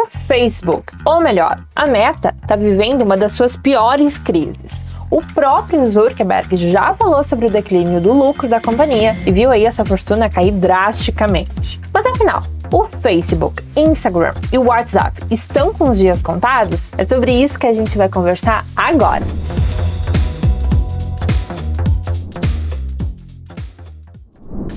O Facebook, ou melhor, a Meta, está vivendo uma das suas piores crises. O próprio Zuckerberg já falou sobre o declínio do lucro da companhia e viu aí a sua fortuna cair drasticamente. Mas afinal, o Facebook, Instagram e o WhatsApp estão com os dias contados? É sobre isso que a gente vai conversar agora.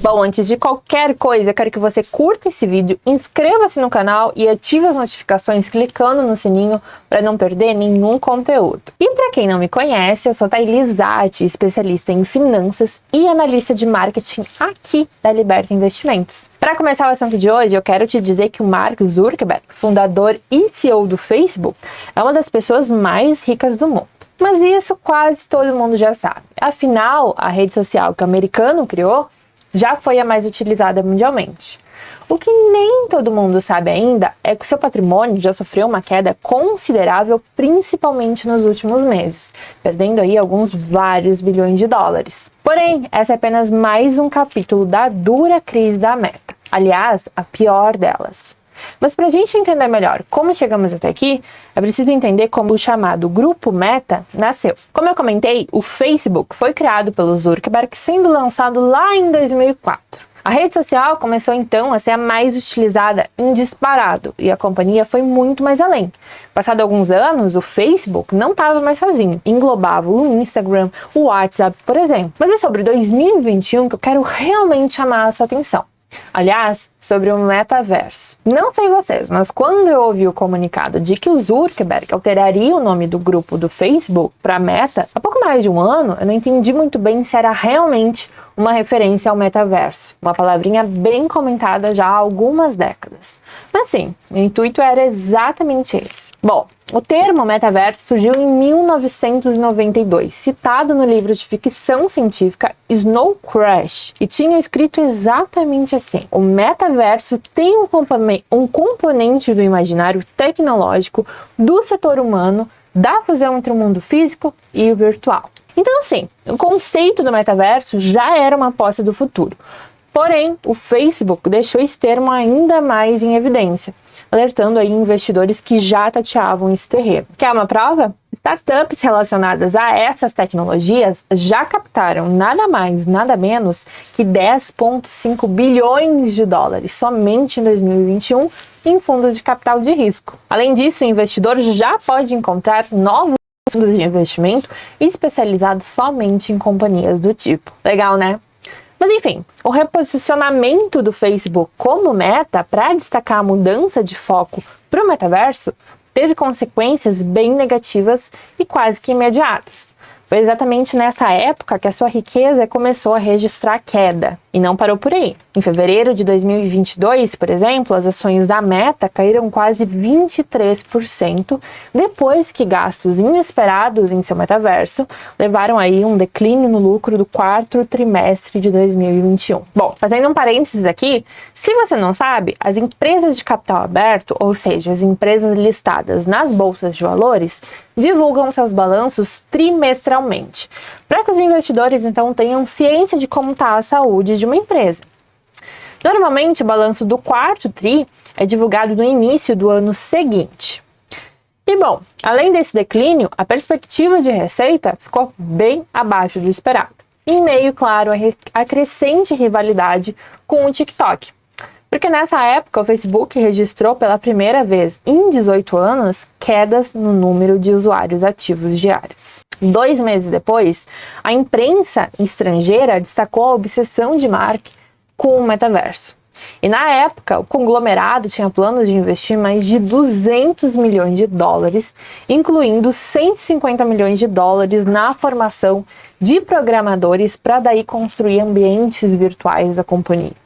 Bom, antes de qualquer coisa, eu quero que você curta esse vídeo, inscreva-se no canal e ative as notificações clicando no sininho para não perder nenhum conteúdo. E para quem não me conhece, eu sou Thailys Zatti, especialista em finanças e analista de marketing aqui da Liberta Investimentos. Para começar o assunto de hoje, eu quero te dizer que o Mark Zuckerberg, fundador e CEO do Facebook, é uma das pessoas mais ricas do mundo. Mas isso quase todo mundo já sabe. Afinal, a rede social que o americano criou já foi a mais utilizada mundialmente. O que nem todo mundo sabe ainda é que o seu patrimônio já sofreu uma queda considerável, principalmente nos últimos meses, perdendo aí vários bilhões de dólares. Porém, essa é apenas mais um capítulo da dura crise da Meta. Aliás, a pior delas. Mas para a gente entender melhor como chegamos até aqui, é preciso entender como o chamado Grupo Meta nasceu. Como eu comentei, o Facebook foi criado pelo Zuckerberg, sendo lançado lá em 2004. A rede social começou então a ser a mais utilizada em disparado e a companhia foi muito mais além. Passado alguns anos, o Facebook não estava mais sozinho, englobava o Instagram, o WhatsApp, por exemplo. Mas é sobre 2021 que eu quero realmente chamar a sua atenção. Aliás, sobre o metaverso. Não sei vocês, mas quando eu ouvi o comunicado de que o Zuckerberg alteraria o nome do grupo do Facebook para Meta, há pouco mais de um ano, eu não entendi muito bem se era realmente uma referência ao metaverso, uma palavrinha bem comentada já há algumas décadas. Mas sim, o intuito era exatamente esse. Bom, o termo metaverso surgiu em 1992, citado no livro de ficção científica Snow Crash, e tinha escrito exatamente assim: o metaverso tem um componente do imaginário tecnológico, do setor humano, da fusão entre o mundo físico e o virtual. Então, sim, o conceito do metaverso já era uma aposta do futuro. Porém, o Facebook deixou esse termo ainda mais em evidência, alertando aí investidores que já tateavam esse terreno. Quer uma prova? Startups relacionadas a essas tecnologias já captaram nada mais, nada menos que 10,5 bilhões de dólares somente em 2021 em fundos de capital de risco. Além disso, o investidor já pode encontrar novos fundos de investimento especializados somente em companhias do tipo. Legal, né? Mas enfim, o reposicionamento do Facebook como Meta para destacar a mudança de foco para o metaverso teve consequências bem negativas e quase que imediatas. Foi exatamente nessa época que a sua riqueza começou a registrar queda, e não parou por aí. Em fevereiro de 2022, por exemplo, as ações da Meta caíram quase 23%, depois que gastos inesperados em seu metaverso levaram aí um declínio no lucro do quarto trimestre de 2021. Bom, fazendo um parênteses aqui, se você não sabe, as empresas de capital aberto, ou seja, as empresas listadas nas bolsas de valores, divulgam seus balanços trimestralmente, para que os investidores então tenham ciência de como está a saúde de uma empresa. Normalmente, o balanço do quarto TRI é divulgado no início do ano seguinte. E bom, além desse declínio, a perspectiva de receita ficou bem abaixo do esperado, em meio, claro, à crescente rivalidade com o TikTok. Porque nessa época o Facebook registrou pela primeira vez em 18 anos quedas no número de usuários ativos diários. 2 meses depois, a imprensa estrangeira destacou a obsessão de Mark com o metaverso. E na época, o conglomerado tinha planos de investir mais de 200 milhões de dólares, incluindo 150 milhões de dólares na formação de programadores para daí construir ambientes virtuais da companhia.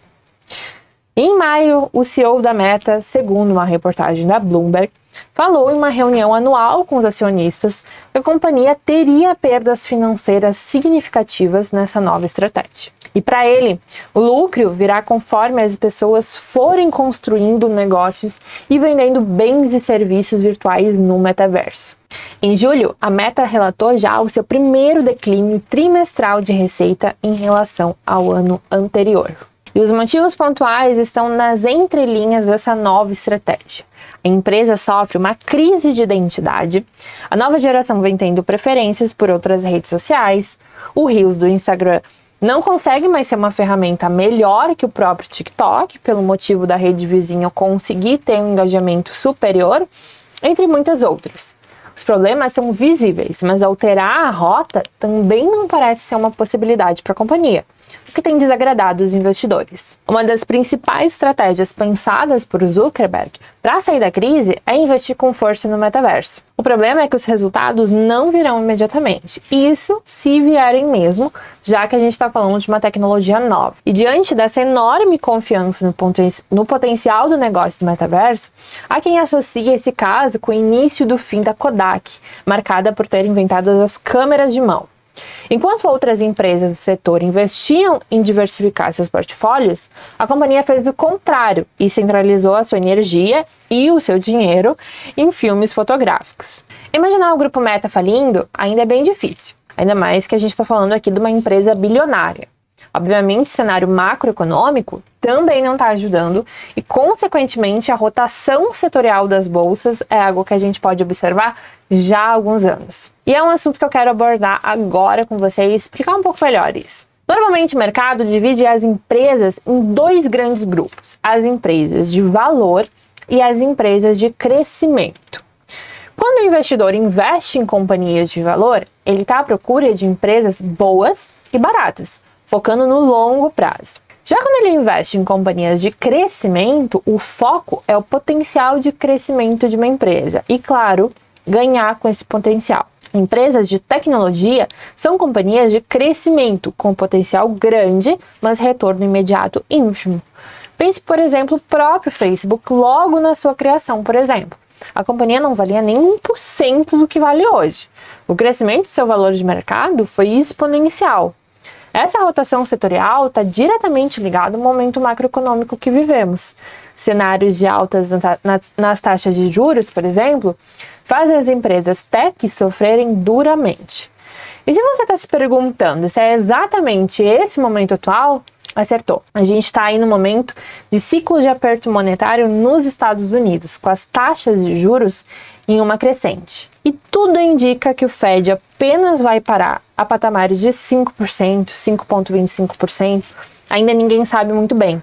Em maio, o CEO da Meta, segundo uma reportagem da Bloomberg, falou em uma reunião anual com os acionistas que a companhia teria perdas financeiras significativas nessa nova estratégia. E para ele, o lucro virá conforme as pessoas forem construindo negócios e vendendo bens e serviços virtuais no metaverso. Em julho, a Meta relatou já o seu primeiro declínio trimestral de receita em relação ao ano anterior. E os motivos pontuais estão nas entrelinhas dessa nova estratégia. A empresa sofre uma crise de identidade, a nova geração vem tendo preferências por outras redes sociais, o Reels do Instagram não consegue mais ser uma ferramenta melhor que o próprio TikTok, pelo motivo da rede vizinha conseguir ter um engajamento superior, entre muitas outras. Os problemas são visíveis, mas alterar a rota também não parece ser uma possibilidade para a companhia, o que tem desagradado os investidores. Uma das principais estratégias pensadas por Zuckerberg para sair da crise é investir com força no metaverso. O problema é que os resultados não virão imediatamente, isso se vierem mesmo, já que a gente está falando de uma tecnologia nova. E diante dessa enorme confiança no potencial do negócio do metaverso, há quem associa esse caso com o início do fim da Kodak, marcada por ter inventado as câmeras de mão. Enquanto outras empresas do setor investiam em diversificar seus portfólios, a companhia fez o contrário e centralizou a sua energia e o seu dinheiro em filmes fotográficos. Imaginar o grupo Meta falindo ainda é bem difícil, ainda mais que a gente está falando aqui de uma empresa bilionária. Obviamente, o cenário macroeconômico também não está ajudando e, consequentemente, a rotação setorial das bolsas é algo que a gente pode observar já há alguns anos. E é um assunto que eu quero abordar agora com vocês e explicar um pouco melhor isso. Normalmente, o mercado divide as empresas em dois grandes grupos: as empresas de valor e as empresas de crescimento. Quando o investidor investe em companhias de valor, ele está à procura de empresas boas e baratas, focando no longo prazo. Já quando ele investe em companhias de crescimento, o foco é o potencial de crescimento de uma empresa e, claro, ganhar com esse potencial. Empresas de tecnologia são companhias de crescimento com potencial grande, mas retorno imediato ínfimo. Pense, por exemplo, o próprio Facebook logo na sua criação, por exemplo. A companhia não valia nem 1% do que vale hoje. O crescimento do seu valor de mercado foi exponencial. Essa rotação setorial está diretamente ligada ao momento macroeconômico que vivemos. Cenários de altas nas taxas de juros, por exemplo, fazem as empresas tech sofrerem duramente. E se você está se perguntando se é exatamente esse momento atual, acertou. A gente está aí no momento de ciclo de aperto monetário nos Estados Unidos, com as taxas de juros em uma crescente. E tudo indica que o Fed apenas vai parar a patamares de 5%, 5,25%. Ainda ninguém sabe muito bem.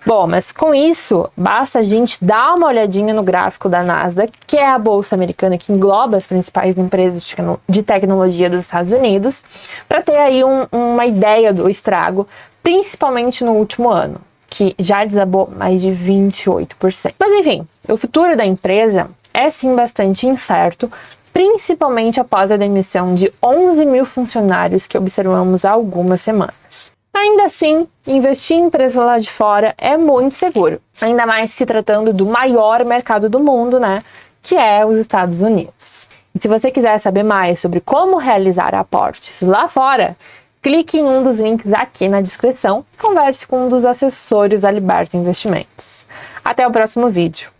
Bom, mas com isso, basta a gente dar uma olhadinha no gráfico da Nasdaq, que é a bolsa americana que engloba as principais empresas de tecnologia dos Estados Unidos, para ter aí uma ideia do estrago, principalmente no último ano, que já desabou mais de 28%. Mas enfim, o futuro da empresa é sim bastante incerto, principalmente após a demissão de 11 mil funcionários que observamos há algumas semanas. Ainda assim, investir em empresas lá de fora é muito seguro, ainda mais se tratando do maior mercado do mundo, que é os Estados Unidos. E se você quiser saber mais sobre como realizar aportes lá fora, clique em um dos links aqui na descrição e converse com um dos assessores da Liberta Investimentos. Até o próximo vídeo.